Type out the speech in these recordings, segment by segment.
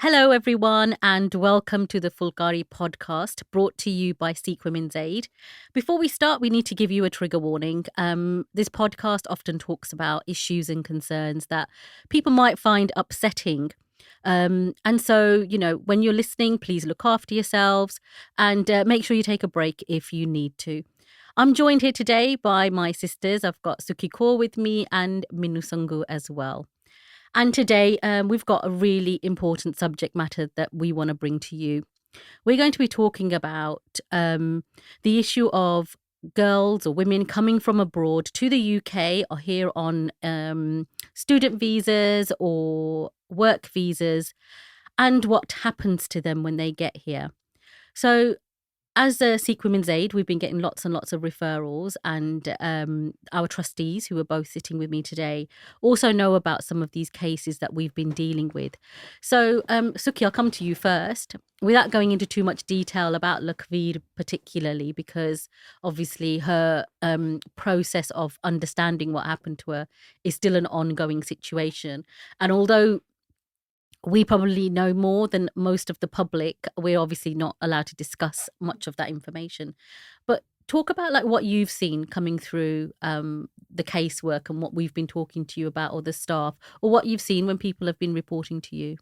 Hello, everyone, and welcome to the Phulkaari Podcast, brought to you by Sikh Women's Aid. Before we start, we need to give you a trigger warning. This podcast often talks about issues and concerns that people might find upsetting. And so, when you're listening, please look after yourselves and make sure you take a break if you need to. I'm joined here today by my sisters. I've got Suki Kaur with me and Minu Sangu as well. And today we've got a really important subject matter that we want to bring to you. We're going to be talking about the issue of girls or women coming from abroad to the UK or here on student visas or work visas and what happens to them when they get here. So as a Sikh Women's Aid, we've been getting lots and lots of referrals, and our trustees, who are both sitting with me today, also know about some of these cases that we've been dealing with. So, Suki, I'll come to you first, without going into too much detail about Lakhvir particularly, because obviously her process of understanding what happened to her is still an ongoing situation. And although we probably know more than most of the public, we're obviously not allowed to discuss much of that information. But talk about like what you've seen coming through the casework and what we've been talking to you about, or the staff, or what you've seen when people have been reporting to you.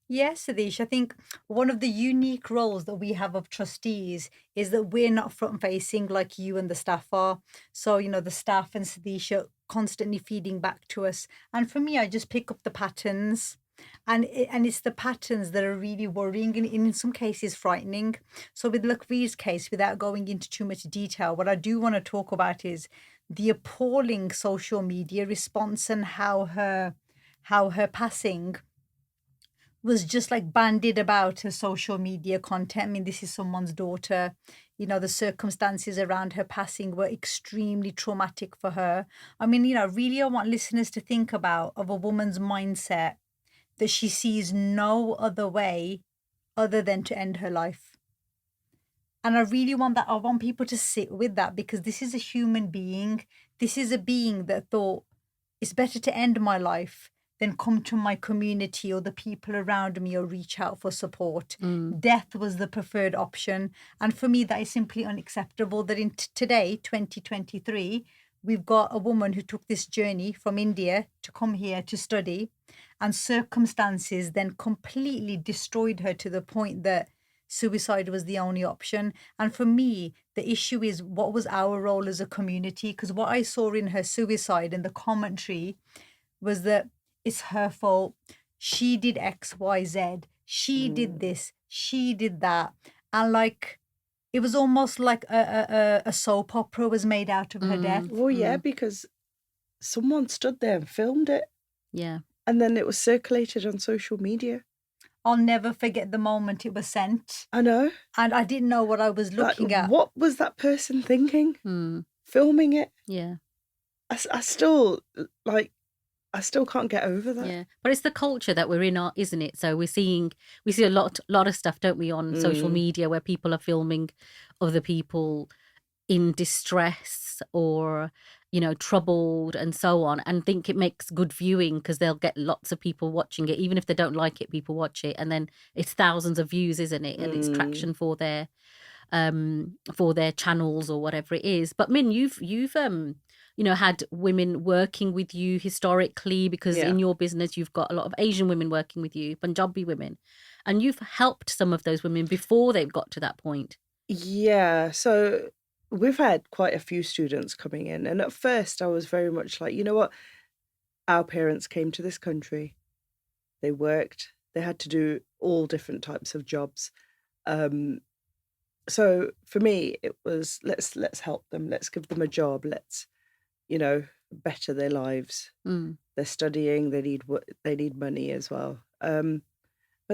Yes, Sadish, I think one of the unique roles that we have of trustees is that we're not front facing like you and the staff are. So, the staff and Sadish are constantly feeding back to us. And for me, I just pick up the patterns. And it's the patterns that are really worrying and in some cases frightening. So with Lakhvir's case, without going into too much detail, what I do want to talk about is the appalling social media response and how her passing was just like bandied about her social media content. I mean, this is someone's daughter. The circumstances around her passing were extremely traumatic for her. I mean, really, I want listeners to think about of a woman's mindset that she sees no other way other than to end her life. And I want people to sit with that, because this is a human being. This is a being that thought it's better to end my life than come to my community or the people around me or reach out for support. Death was the preferred option. And for me, that is simply unacceptable that in today, 2023, we've got a woman who took this journey from India to come here to study, and circumstances then completely destroyed her to the point that suicide was the only option. And for me, the issue is, what was our role as a community? Because what I saw in her suicide and the commentary was that it's her fault. She did X, Y, Z. She did this. She did that. And it was almost like a soap opera was made out of her death. Well, yeah, because someone stood there and filmed it. Yeah. And then it was circulated on social media. I'll never forget the moment it was sent. I know. And I didn't know what I was looking at. What was that person thinking? Filming it? Yeah. I still can't get over that. Yeah, but it's the culture that we're in, isn't it? So we see a lot of stuff, don't we, on social media where people are filming other people in distress or troubled and so on, and think it makes good viewing because they'll get lots of people watching it. Even if they don't like it, people watch it, and then it's thousands of views, isn't it? And it's traction for their channels or whatever it is. But Min, you've had women working with you historically, because in your business you've got a lot of Asian women working with you, Punjabi women, and you've helped some of those women before they've got to that point. Yeah, so we've had quite a few students coming in, and at first I was very much like, you know what, our parents came to this country, they worked, they had to do all different types of jobs. So for me, it was let's help them, let's give them a job, let's better their lives. They're studying, they need money as well. But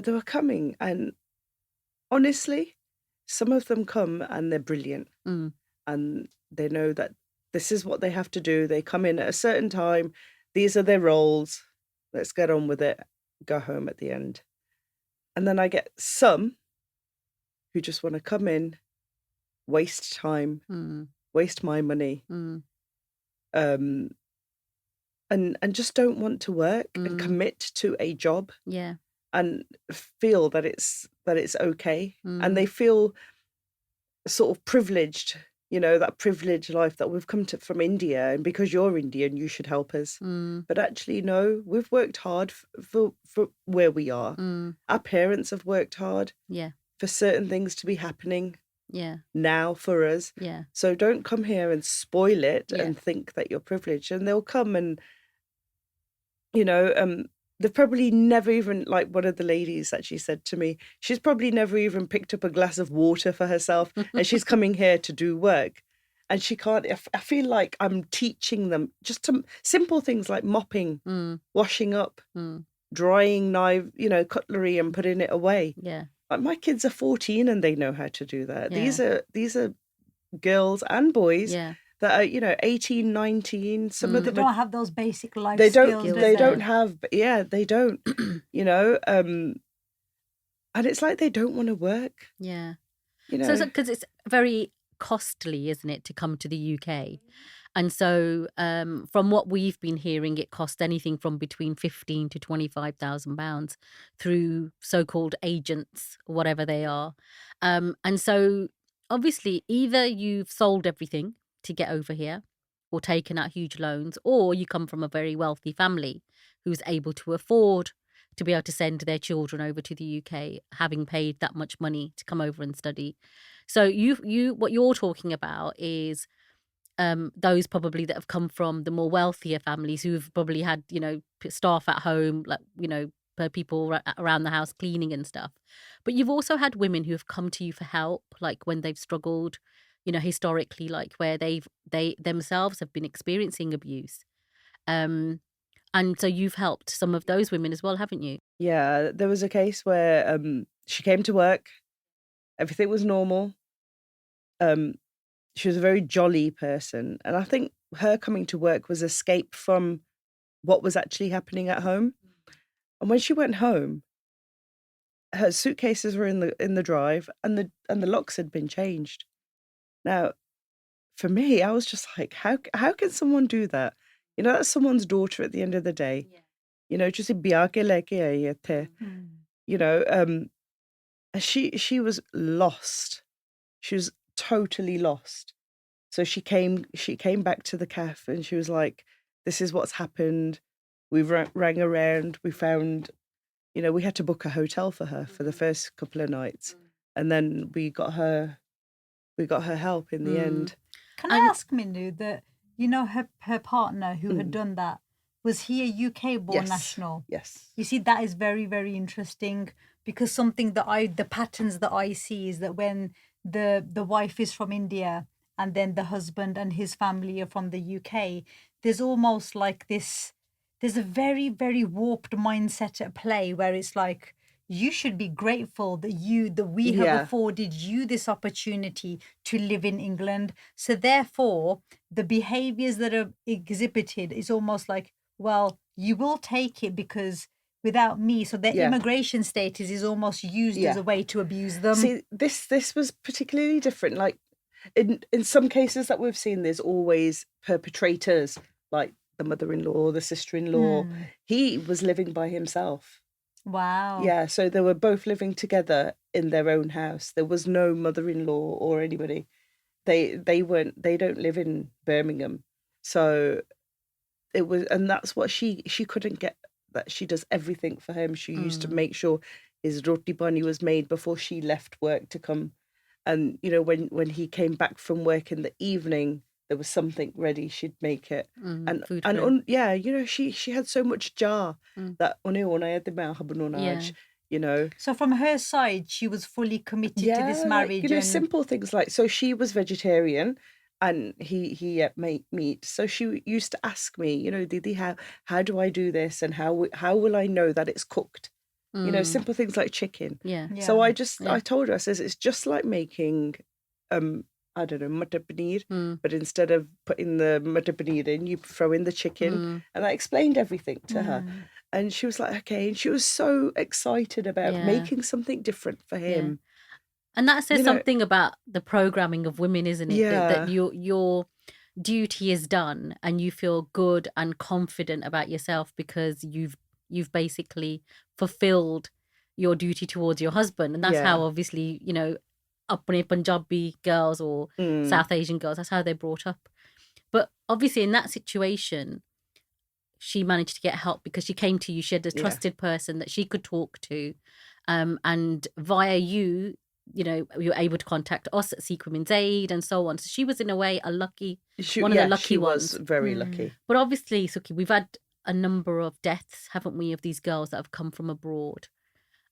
they were coming, and honestly, some of them come and they're brilliant, and they know that this is what they have to do. They come in at a certain time, these are their roles, let's get on with it, go home at the end. And then I get some who just want to come in, waste time, waste my money, and just don't want to work and commit to a job. Yeah. and feel that it's okay, and they feel sort of privileged, that privileged life that we've come to from India, and because you're Indian, you should help us. But actually, no, we've worked hard for where we are. Our parents have worked hard for certain things to be happening now for us. So don't come here and spoil it and think that you're privileged. And they'll come and, they've probably never even, like one of the ladies actually said to me, she's probably never even picked up a glass of water for herself, and she's coming here to do work. And she can't, I feel like I'm teaching them just some simple things like mopping, washing up, drying knife, cutlery and putting it away. Like my kids are 14 and they know how to do that. These are girls and boys that are, 18, 19. Some of them don't have those basic life skills. They don't have, they don't, and it's like they don't want to work. So because it's very costly, isn't it, to come to the UK? And so from what we've been hearing, it costs anything from between £15,000 to £25,000 through so-called agents, whatever they are. And so obviously either you've sold everything to get over here or taken out huge loans, or you come from a very wealthy family who's able to afford to be able to send their children over to the UK, having paid that much money to come over and study. So you what you're talking about is those probably that have come from the more wealthier families who've probably had, staff at home, like, people around the house cleaning and stuff. But you've also had women who have come to you for help, like when they've struggled, historically, like where they themselves have been experiencing abuse. And so you've helped some of those women as well, haven't you? Yeah, there was a case where she came to work, everything was normal. She was a very jolly person, and I think her coming to work was escape from what was actually happening at home. And when she went home, her suitcases were in the drive, and the locks had been changed. Now, for me, I was just like, how can someone do that? That's someone's daughter at the end of the day. Just biya ke leke aayi the. And she was lost. She was totally lost. So she came back to the cafe, and she was like, this is what's happened. We rang around. We found, we had to book a hotel for her for the first couple of nights. And then we got her help in the end. Can I ask Mindu that, her partner who had done that, was he a UK born national? Yes. You see, that is very, very interesting, because something that the patterns that I see is that when the wife is from India and then the husband and his family are from the UK, there's almost like there's a very, very warped mindset at play where it's like, you should be grateful that we have afforded you this opportunity to live in England. So therefore, the behaviors that are exhibited is almost like, well, you will take it because without me. So their immigration status is almost used as a way to abuse them. See, this was particularly different. Like in some cases that we've seen, there's always perpetrators, like the mother-in-law, the sister-in-law. He was living by himself. Wow. Yeah, so they were both living together in their own house. There was no mother-in-law or anybody. They don't live in Birmingham. So it was, and that's what she couldn't get, that she does everything for him. She used to make sure his roti pani was made before she left work to come. And, when he came back from work in the evening, there was something ready, she'd make it. She had so much jar that So from her side, she was fully committed to this marriage. Like, simple things like, so she was vegetarian and he ate meat. So she used to ask me, Didi, how do I do this? And how will I know that it's cooked? Simple things like chicken. So I told her, I says, it's just like making I don't know, matar paneer, but instead of putting the matar paneer in, you throw in the chicken. And I explained everything to her. And she was like, okay. And she was so excited about making something different for him. And that says something about the programming of women, isn't it? That your duty is done and you feel good and confident about yourself because you've basically fulfilled your duty towards your husband. And that's how, obviously, you know, अपने Punjabi girls or South Asian girls, that's how they're brought up. But obviously in that situation, she managed to get help because she came to you. She had a trusted person that she could talk to. And via you, you know, you were able to contact us at Sikh Women's Aid and so on. So she was in a way a lucky, one of the lucky ones. She was very lucky. But obviously, Suki, we've had a number of deaths, haven't we, of these girls that have come from abroad.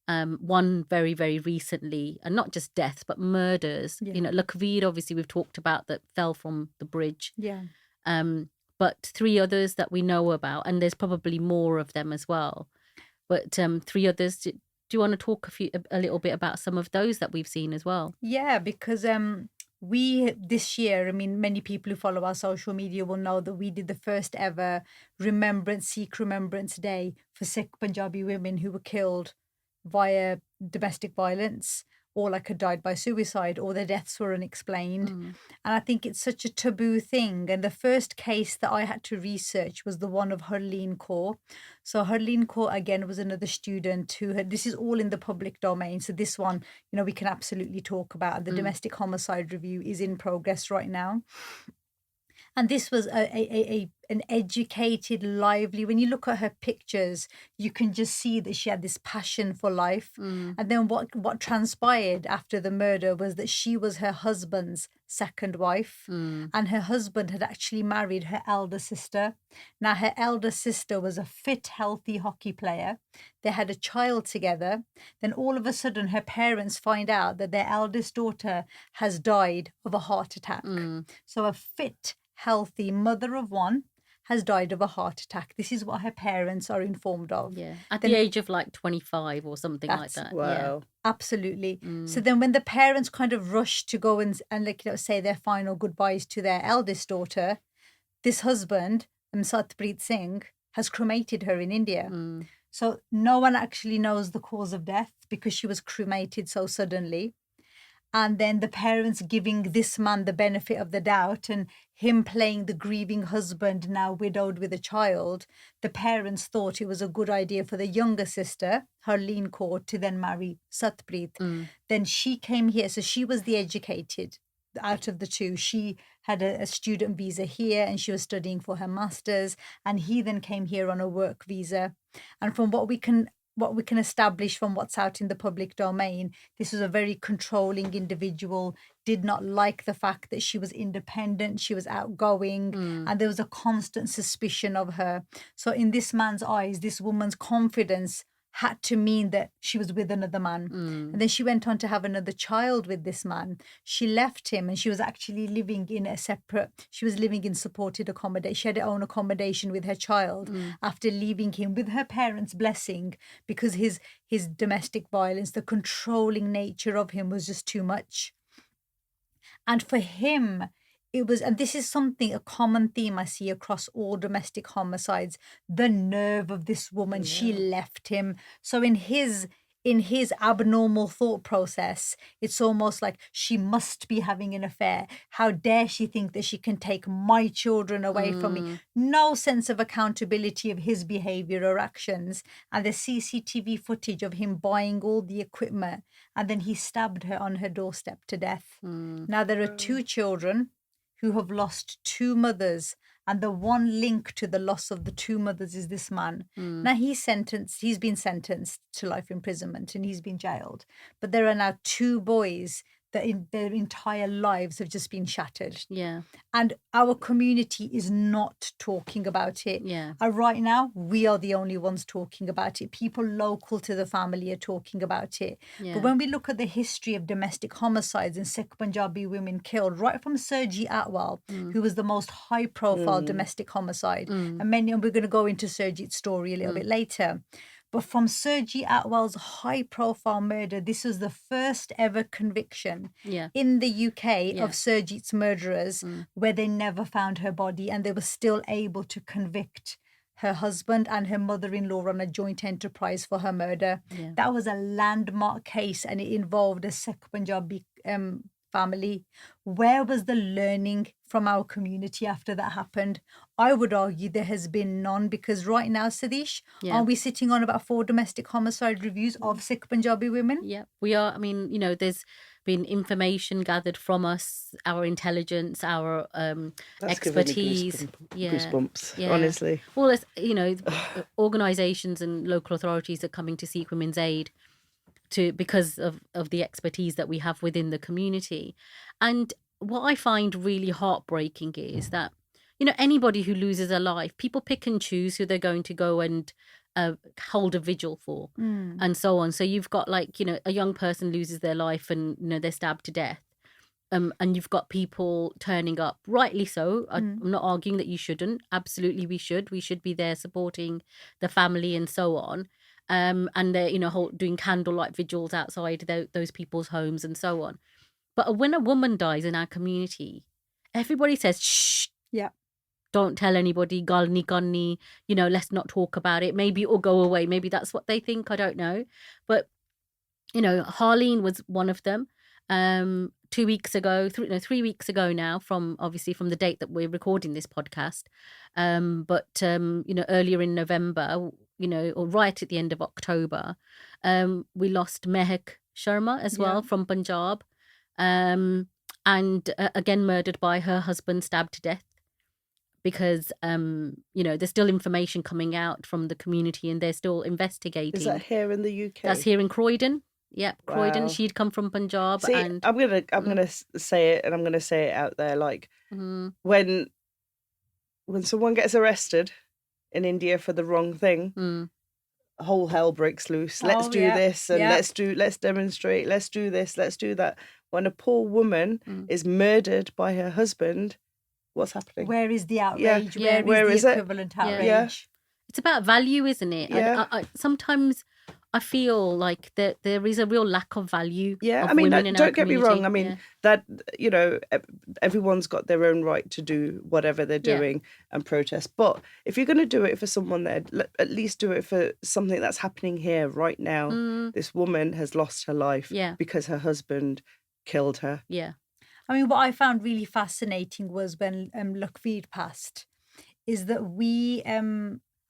One very, very recently, and not just deaths, but murders. You know, Lakveer, obviously, we've talked about, that fell from the bridge. Yeah. But 3 others that we know about, and there's probably more of them as well. But 3 others, do you want to talk a little bit about some of those that we've seen as well? Yeah, because we this year, I mean, many people who follow our social media will know that we did the first ever Sikh Remembrance Day for Sikh Punjabi women who were killed via domestic violence, or like had died by suicide, or their deaths were unexplained. And I think it's such a taboo thing. And the first case that I had to research was the one of Harleen Kaur. So Harleen Kaur, again, was another student who had, this is all in the public domain. So this one, you know, we can absolutely talk about. The domestic homicide review is in progress right now. And this was an educated, lively, when you look at her pictures, you can just see that she had this passion for life. And then what transpired after the murder was that she was her husband's second wife. And her husband had actually married her elder sister. Now, her elder sister was a fit, healthy hockey player. They had a child together. Then all of a sudden, her parents find out that their eldest daughter has died of a heart attack. So a fit, healthy mother of one has died of a heart attack. This is what her parents are informed of. Yeah, at the age of like 25 or something like that. Wow. Yeah. Absolutely. So then when the parents kind of rush to go and like, you know, say their final goodbyes to their eldest daughter, this husband, Satpreet Singh, has cremated her in India. So no one actually knows the cause of death because she was cremated so suddenly. And then the parents giving this man the benefit of the doubt and him playing the grieving husband, now widowed with a child. The parents thought it was a good idea for the younger sister, Harleen Kaur, to then marry Satpreet. Then she came here. So she was the educated out of the two. She had a student visa here and she was studying for her master's. And he then came here on a work visa. And from what we can establish from what's out in the public domain, this was a very controlling individual, did not like the fact that she was independent, she was outgoing, and there was a constant suspicion of her. So in this man's eyes, this woman's confidence had to mean that she was with another man. And then she went on to have another child with this man. She left him and she was actually living in she was living in supported accommodation. She had her own accommodation with her child after leaving him with her parents' blessing, because his domestic violence, the controlling nature of him was just too much. And for him, it was, and this is something, a common theme I see across all domestic homicides, the nerve of this woman. She left him. So in his abnormal thought process, it's almost like she must be having an affair. How dare she think that she can take my children away from me? No sense of accountability of his behavior or actions. And the CCTV footage of him buying all the equipment, and then he stabbed her on her doorstep to death. Now there are 2 children who have lost 2 mothers, and the one link to the loss of the 2 mothers is this man. Now he's been sentenced to life imprisonment and he's been jailed. But there are now 2 boys that in their entire lives have just been shattered. Yeah. And our community is not talking about it. Yeah. And right now, we are the only ones talking about it. People local to the family are talking about it. Yeah. But when we look at the history of domestic homicides and Sikh Punjabi women killed, right from Surjit Atwal, who was the most high-profile domestic we're going to go into Surjit's story a little bit later. But from Surjit Atwal's high-profile murder, this was the first ever conviction in the UK of Surjit's murderers, where they never found her body and they were still able to convict her husband and her mother-in-law on a joint enterprise for her murder. That was a landmark case, and it involved a Sikh Punjabi family. Where was the learning from our community after that happened? I would argue there has been none, because right now, Sadish, Yeah. are we sitting on about 4 domestic homicide reviews of Sikh Punjabi women? Yeah, we are. I mean, there's been information gathered from us, our intelligence, our That's giving me expertise. goosebumps, Yeah. honestly. Well, organizations and local authorities are coming to Sikh Women's Aid because of the expertise that we have within the community. And what I find really heartbreaking is that, anybody who loses a life, people pick and choose who they're going to go and hold a vigil for, and so on. So you've got a young person loses their life and they're stabbed to death, and you've got people turning up, rightly so. I'm not arguing that you shouldn't. Absolutely, we should be there supporting the family and so on. And they're doing candlelight vigils outside those people's homes and so on. But when a woman dies in our community, everybody says shh. Yeah. don't tell anybody, galni kanni, let's not talk about it. Maybe it will go away. Maybe that's what they think. I don't know. But, Harleen was one of them. 2 weeks ago, 3 weeks ago now, from the date that we're recording this podcast. But earlier in November, or right at the end of October, we lost Mehak Sharma as well from Punjab. And again murdered by her husband, stabbed to death. Because there's still information coming out from the community and they're still investigating. Is that here in the UK? That's here in Croydon. Yeah, Croydon. Wow. She'd come from Punjab. See, and I'm gonna say it, and I'm gonna say it out there. Like when someone gets arrested in India for the wrong thing, whole hell breaks loose. Let's do this, and let's demonstrate. Let's do this. Let's do that. When a poor woman is murdered by her husband, what's happening? Where is the outrage? Yeah. Where is the equivalent outrage? Yeah. It's about value, isn't it? Yeah. I sometimes I feel like there is a real lack of value. Yeah, of I mean, women in don't our get me community. wrong. I mean, that, everyone's got their own right to do whatever they're doing and protest. But if you're going to do it for someone there, at least do it for something that's happening here right now. This woman has lost her life because her husband killed her. Yeah. I mean, what I found really fascinating was when Lakhvir passed, is that we,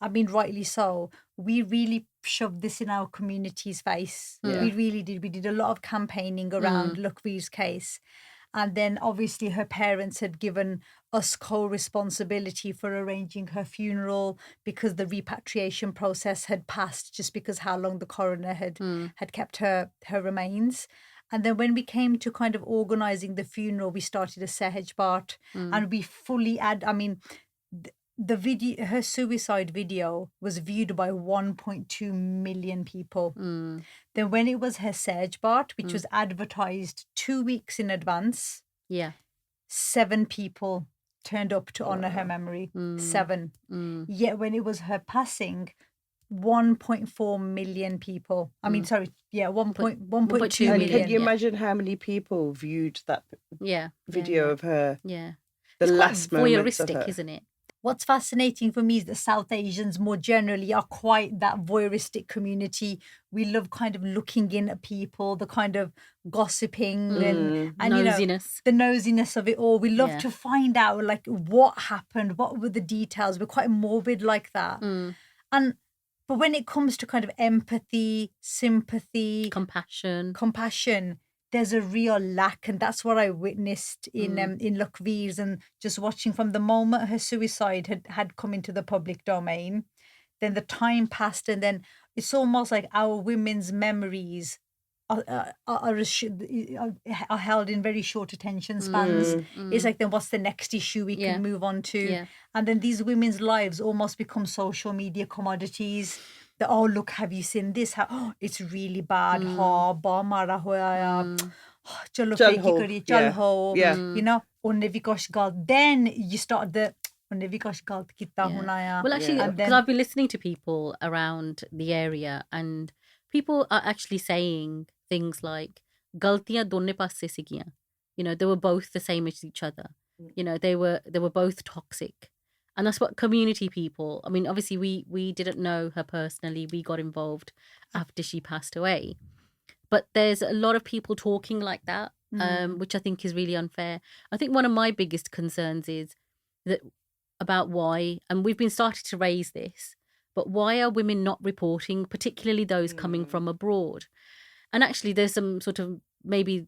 rightly so, we really shoved this in our community's face. Yeah. We really did. We did a lot of campaigning around Lakhvir's case. And then obviously her parents had given us co-responsibility for arranging her funeral because the repatriation process had passed, just because how long the coroner had kept her remains. And then when we came to kind of organising the funeral, we started a Sahaj Part and we fully the video, her suicide video was viewed by 1.2 million people. Then when it was her Sahaj Part, which was advertised 2 weeks in advance, 7 people turned up to honour her memory. 7. Yet when it was her passing, 1.4 million people. 1.2 And million. can you imagine how many people viewed that video of her? Yeah. The It's last quite moments of voyeuristic, her. isn't it? What's fascinating for me is that South Asians more generally are quite that voyeuristic community. We love kind of looking in at people, the kind of gossiping and Nosiness. the nosiness of it all. We love to find out like what happened, what were the details. We're quite morbid like that. But when it comes to kind of empathy, sympathy, compassion, there's a real lack, and that's what I witnessed in Lakhvir's, and just watching from the moment her suicide had come into the public domain, then the time passed, and then it's almost like our women's memories are held in very short attention spans. It's like, then what's the next issue we can move on to? And then these women's lives almost become social media commodities. That, oh, look, have you seen this? It's really bad. Mara hoya. Chalo feki kari, chal ho. You know, unne vi kuch galt. Then you start the unne vi kuch galt kita hona ya. Well, actually, because I've been listening to people around the area, and people are actually saying things like galtiyan donne passe sigiyan. They were both the same as each other. They were both toxic. And that's what community people, obviously we didn't know her personally. We got involved after she passed away. But there's a lot of people talking like that, which I think is really unfair. I think one of my biggest concerns is that about why, and we've been starting to raise this, but why are women not reporting, particularly those coming from abroad? And actually, there's some sort of, maybe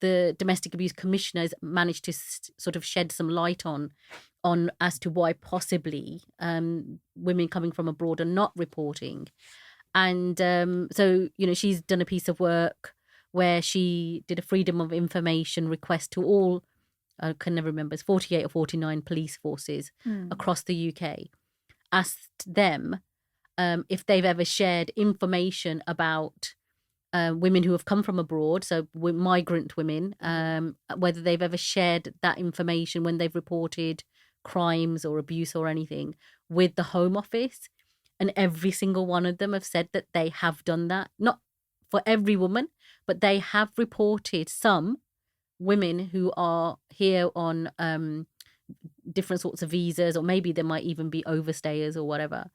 the Domestic Abuse Commissioner has managed to sort of shed some light on as to why possibly women coming from abroad are not reporting. And so, you know, she's done a piece of work where she did a freedom of information request to all, I can never remember, it's 48 or 49 police forces across the UK, asked them if they've ever shared information about women who have come from abroad, so migrant women, whether they've ever shared that information when they've reported crimes or abuse or anything with the Home Office. And every single one of them have said that they have done that. Not for every woman, but they have reported some women who are here on different sorts of visas, or maybe they might even be overstayers or whatever.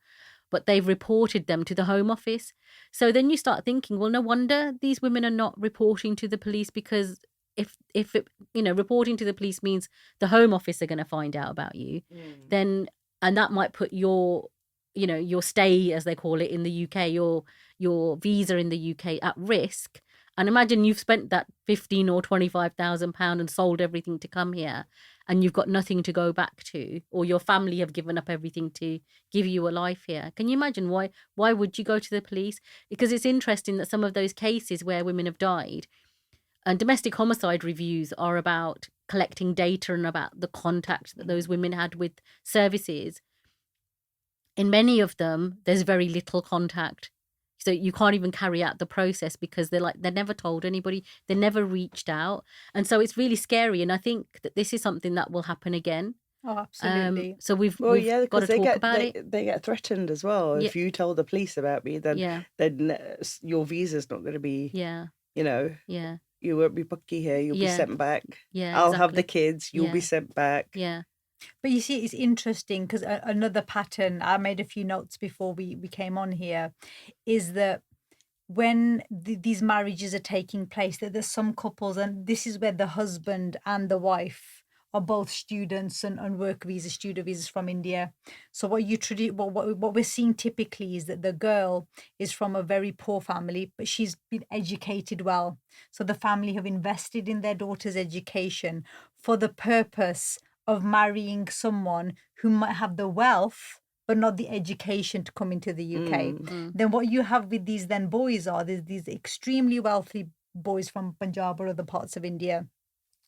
But they've reported them to the Home Office. So then you start thinking, well, no wonder these women are not reporting to the police, because if it, you know, reporting to the police means the Home Office are going to find out about you, then, and that might put your, you know, your stay, as they call it in the UK, your visa in the UK at risk. And imagine you've spent that £15,000 or £25,000 and sold everything to come here, and you've got nothing to go back to, or your family have given up everything to give you a life here. Can you imagine why would you go to the police? Because it's interesting that some of those cases where women have died, and domestic homicide reviews are about collecting data and about the contact that those women had with services. In many of them, there's very little contact. So you can't even carry out the process because they're never told anybody, they never reached out. And so it's really scary. And I think that this is something that will happen again. Oh, absolutely. So we've got to talk about it. They get threatened as well. Yeah. If you told the police about me, then your visa's not going to be, you know, you won't be pukki here, you'll be sent back. I'll have the kids, you'll be sent back. Yeah. But you see, it's interesting because another pattern, I made a few notes before we came on here, is that when these marriages are taking place, that there's some couples, and this is where the husband and the wife are both students and work visas, student visas from India. So what we're seeing typically is that the girl is from a very poor family, but she's been educated well. So the family have invested in their daughter's education for the purpose of marrying someone who might have the wealth but not the education to come into the UK. Then what you have with these then boys are these extremely wealthy boys from Punjab or other parts of India.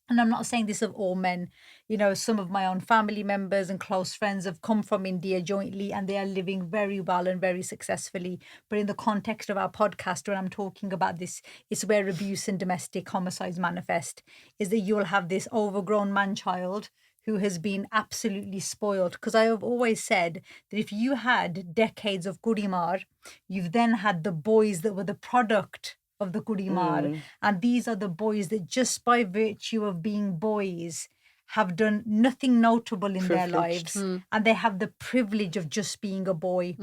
And I'm not saying this of all men. You know, some of my own family members and close friends have come from India jointly, and they are living very well and very successfully. But in the context of our podcast, when I'm talking about this, it's where abuse and domestic homicides manifest, is that you'll have this overgrown man-child who has been absolutely spoiled. Because I have always said that if you had decades of Kurimar, you've then had the boys that were the product of the Kurimar. And these are the boys that just by virtue of being boys have done nothing notable in their lives. And they have the privilege of just being a boy.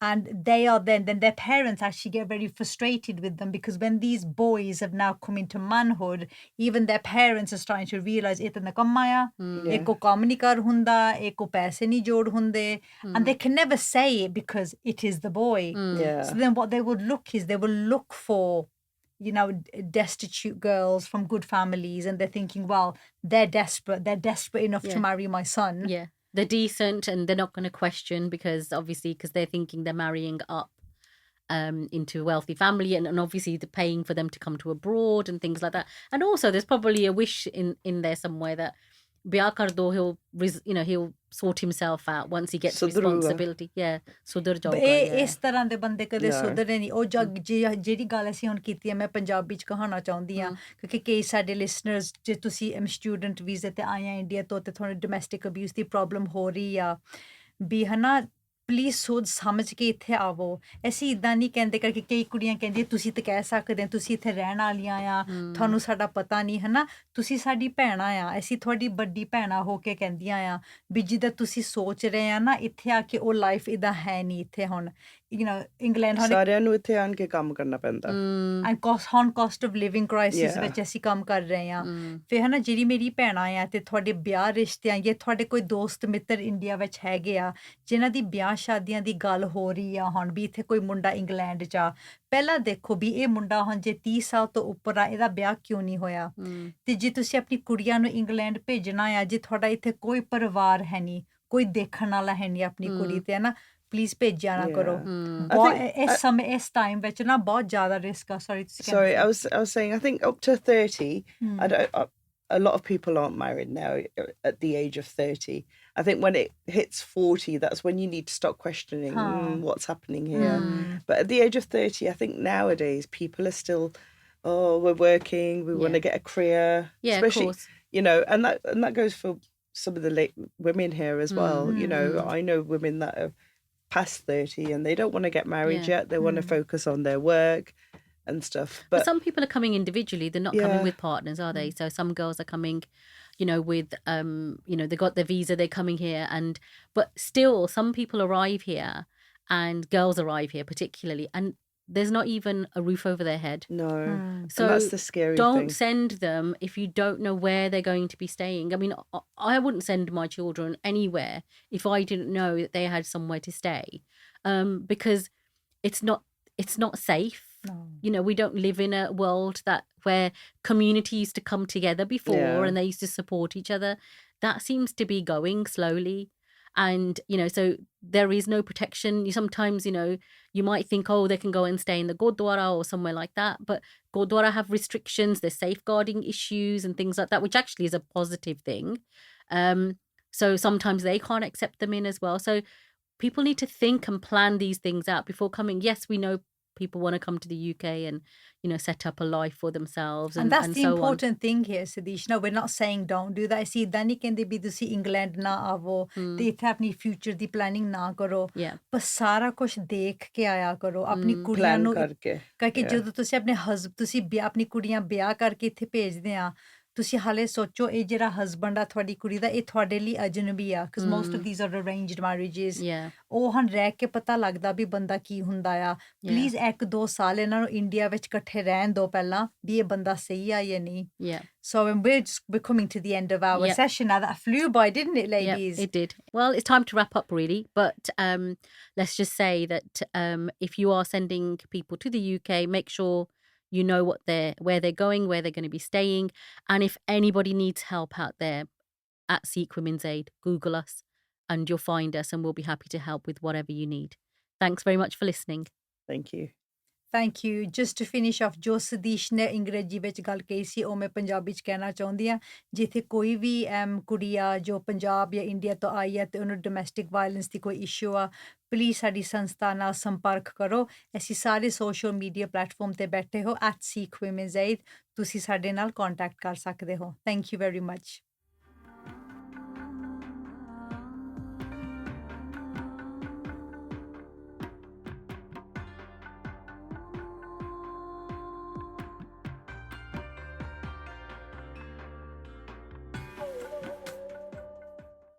And they are then their parents actually get very frustrated with them, because when these boys have now come into manhood, even their parents are starting to realize, and they can never say it because it is the boy. So then what they would look for, you know, destitute girls from good families, and they're thinking, well, they're desperate enough to marry my son. They're decent and they're not going to question, because they're thinking they're marrying up into a wealthy family, and obviously they're paying for them to come to abroad and things like that. And also there's probably a wish in there somewhere that Biyah kar do, he'll sort himself out once he gets responsibility. Sudhar jaਊਗਾ। ਇਸ ਤਰ੍ਹਾਂ ਦੇ ਬੰਦੇ ਕਦੇ ਸੁਧਰੇ ਨਹੀਂ। ਉਹ ਜਿਹੜੀ ਗੱਲ ਅਸੀਂ ਹੁਣ ਕੀਤੀ ਹੈ, ਮੈਂ ਪੰਜਾਬੀ ਚ ਕਹਾਉਣਾ ਚਾਹੁੰਦੀ ਹਾਂ, ਕਿਉਂਕਿ ਕਈ ਸਾਡੇ ਲਿਸਨਰਸ, ਜੇ ਤੁਸੀਂ ਸਟੂਡੈਂਟ ਵੀਜ਼ੇ ਤੇ ਆਏ ਆ ਇੰਡੀਆ ਤੋਂ, ਤੇ ਤੁਹਾਨੂੰ ਡੋਮੈਸਟਿਕ ਅਬਿਊਜ਼ ਦੀ ਪ੍ਰੋਬਲਮ ਹੋ ਰਹੀ ਆ ਵੀ, ਹਨਾ, ਪਲੀਜ਼ ਸੋਚ ਸਮਝ ਕੇ ਇੱਥੇ ਆਵੋ। ਅਸੀਂ ਇੱਦਾਂ ਨਹੀਂ ਕਹਿੰਦੇ, ਕਰਕੇ ਕਈ ਕੁੜੀਆਂ ਕਹਿੰਦੀਆਂ ਤੁਸੀਂ ਤਾਂ ਕਹਿ ਸਕਦੇ, ਤੁਸੀਂ ਇੱਥੇ ਰਹਿਣ ਵਾਲੀਆਂ ਆ, ਤੁਹਾਨੂੰ ਸਾਡਾ ਪਤਾ ਨਹੀਂ, ਹਨਾ, ਤੁਸੀਂ ਸਾਡੀ ਭੈਣਾਂ ਆ, ਅਸੀਂ ਤੁਹਾਡੀ ਵੱਡੀ ਭੈਣਾਂ ਹੋ ਕੇ ਕਹਿੰਦੀਆਂ ਆ ਵੀ ਜਿੱਦਾਂ ਤੁਸੀਂ ਸੋਚ ਰਹੇ ਆ ਨਾ, ਇੱਥੇ ਆ ਕੇ ਉਹ ਲਾਈਫ ਇੱਦਾਂ ਹੈ ਨਹੀਂ ਇੱਥੇ ਹੁਣ। ਇੰਗਲੈਂਡ ਸਾਰਿਆਂ ਨੂੰ ਇੱਥੇ ਆਣ ਕੇ ਕੰਮ ਕਰਨਾ ਪੈਂਦਾ and caste of living crisis Yeah. ਵਿੱਚ ਅਸੀਂ ਕੰਮ ਕਰ ਰਹੇ ਹਾਂ ਫਿਰ ਹਨਾ ਜਿਹੜੀ ਮੇਰੀ ਭੈਣਾਂ ਆ ਤੇ ਤੁਹਾਡੇ ਵਿਆਹ ਰਿਸ਼ਤਿਆਂ ਜਾਂ ਤੁਹਾਡੇ ਕੋਈ ਦੋਸਤ ਮਿੱਤਰ ਇੰਡੀਆ ਵਿੱਚ ਹੈਗੇ ਆ ਜਿਨ੍ਹਾਂ ਦੀ ਵਿਆਹ ਸ਼ਾਦੀਆਂ ਦੀ ਗੱਲ ਹੋ ਰਹੀ ਆ ਹੁਣ ਵੀ ਇੱਥੇ ਕੋਈ ਮੁੰਡਾ ਇੰਗਲੈਂਡ 'ਚ ਆ ਪਹਿਲਾਂ ਦੇਖੋ ਵੀ ਇਹ ਮੁੰਡਾ ਹੁਣ ਜੇ 30 ਸਾਲ ਤੋਂ ਉੱਪਰ ਆ ਇਹਦਾ ਵਿਆਹ ਕਿਉਂ ਨਹੀਂ ਹੋਇਆ ਤੇ ਜੇ ਤੁਸੀਂ ਆਪਣੀ ਕੁੜੀਆਂ ਨੂੰ ਇੰਗਲੈਂਡ ਭੇਜਣਾ ਆ ਜੇ ਤੁਹਾਡਾ ਇੱਥੇ ਕੋਈ ਪਰਿਵਾਰ ਹੈ ਨਹੀਂ ਕੋਈ ਦੇਖਣ ਵਾਲਾ ਹੈ ਨਹੀਂ ਆਪਣੀ ਕੁੜੀ ਤੇ ਹਨਾ ਪਲੀਜ਼ ਭੇਜਿਆ ਨਾ ਕਰੋ ਇਸ ਸਮੇਂ ਇਸ ਟਾਈਮ ਵਿੱਚ ਨਾ ਬਹੁਤ ਜ਼ਿਆਦਾ ਰਿਸਕ ਆ Sorry, I was saying, I think up to 30, a lot of people aren't married now at the age of 30. I think when it hits 40, that's when you need to start questioning what's happening here. But at the age of 30, I think nowadays people are still, we're working, we want to get a career. Yeah, especially, of course. And that goes for some of the late women here as well. I know women that are past 30 and they don't want to get married yet. They want to focus on their work and stuff. But some people are coming individually. They're not coming with partners, are they? So some girls are coming, with, they got their visa, they're coming here. But still, some people arrive here and girls arrive here particularly. And there's not even a roof over their head. No. So and that's the scary don't thing. send them if you don't know where they're going to be staying. I mean, I wouldn't send my children anywhere if I didn't know that they had somewhere to stay, because it's not safe. No. We don't live in a world where community used to come together before and they used to support each other. That seems to be going slowly. And, so there is no protection. Sometimes, you might think, they can go and stay in the Gurdwara or somewhere like that. But Gurdwara have restrictions. There's safeguarding issues and things like that, which actually is a positive thing. So sometimes they can't accept them in as well. So people need to think and plan these things out before coming. Yes, we know people want to come to the UK and, set up a life for themselves. And that's the so important thing here, Sadish. No, we're not saying don't do that. See, then you can be ਤੁਸੀਂ England ਨਾ ਆਵੋ ਤੇ ਇੱਥੇ ਆਪਣੀ future ਦੀ planning ਨਾ ਕਰੋ ਪਰ ਸਾਰਾ ਕੁਝ ਦੇਖ ਕੇ ਆਇਆ ਕਰੋ ਆਪਣੀ ਕੁੜੀਆਂ ਨੂੰ ਕਰਕੇ ਜਦੋਂ ਤੁਸੀਂ ਆਪਣੇ ਤੁਸੀਂ ਆਪਣੀ ਕੁੜੀਆਂ ਵਿਆਹ ਕਰਕੇ ਇੱਥੇ ਭੇਜਦੇ ਆ ਤੁਸੀਂ ਹਾਲੇ ਸੋਚੋ ਇਹ ਜਿਹੜਾ ਹਸਬੰਡ ਆ ਤੁਹਾਡੀ ਕੁੜੀ ਦਾ ਇਹ ਤੁਹਾਡੇ ਲਈ ਅਜਨਬੀ ਆ because most of these are arranged marriages. ਉਹ ਹਨ ਰਹਿ ਕੇ ਪਤਾ ਲੱਗਦਾ ਵੀ ਬੰਦਾ ਕੀ ਹੁੰਦਾ ਆ ਪਲੀਜ਼ 1-2 ਸਾਲ ਇਹਨਾਂ ਨੂੰ ਇੰਡੀਆ ਵਿੱਚ ਇਕੱਠੇ ਰਹਿਣ ਦਿਓ ਪਹਿਲਾਂ ਵੀ ਇਹ ਬੰਦਾ ਸਹੀ ਆ ਜਾਂ ਨਹੀਂ. So we're coming to the end of our session now. That flew by, didn't it, ladies? It did. Well, it's time to wrap up really, but let's just say that if you are sending people to the UK, make sure you know where they're going, where they're going to be staying. And if anybody needs help out there at Sikh Women's Aid, Google us and you'll find us and we'll be happy to help with whatever you need. Thanks very much for listening. Thank you. Thank you. Just to finish off, ਜੋ ਸਦੀਸ਼ ਨੇ ਅੰਗਰੇਜ਼ੀ ਵਿੱਚ ਗੱਲ ਕਹੀ ਸੀ ਉਹ ਮੈਂ ਪੰਜਾਬੀ 'ਚ ਕਹਿਣਾ ਚਾਹੁੰਦੀ ਹਾਂ ਜਿੱਥੇ ਕੋਈ ਵੀ ਕੁੜੀ ਆ ਜੋ ਪੰਜਾਬ ਜਾਂ ਇੰਡੀਆ ਤੋਂ ਆਈ ਆ ਤੇ ਉਹਨੂੰ ਡੋਮੈਸਟਿਕ ਵਾਇਲੈਂਸ ਦੀ ਕੋਈ ਇਸ਼ੂ ਆ ਪਲੀਜ਼ ਸਾਡੀ ਸੰਸਥਾ ਨਾਲ ਸੰਪਰਕ ਕਰੋ ਅਸੀਂ ਸਾਰੇ ਸੋਸ਼ਲ ਮੀਡੀਆ ਪਲੇਟਫਾਰਮ ਤੇ ਬੈਠੇ ਹੋ @Sikh Women's Aid ਤੁਸੀਂ ਸਾਡੇ ਨਾਲ ਕੰਟੈਕਟ ਕਰ ਸਕਦੇ ਹੋ. Thank you very much.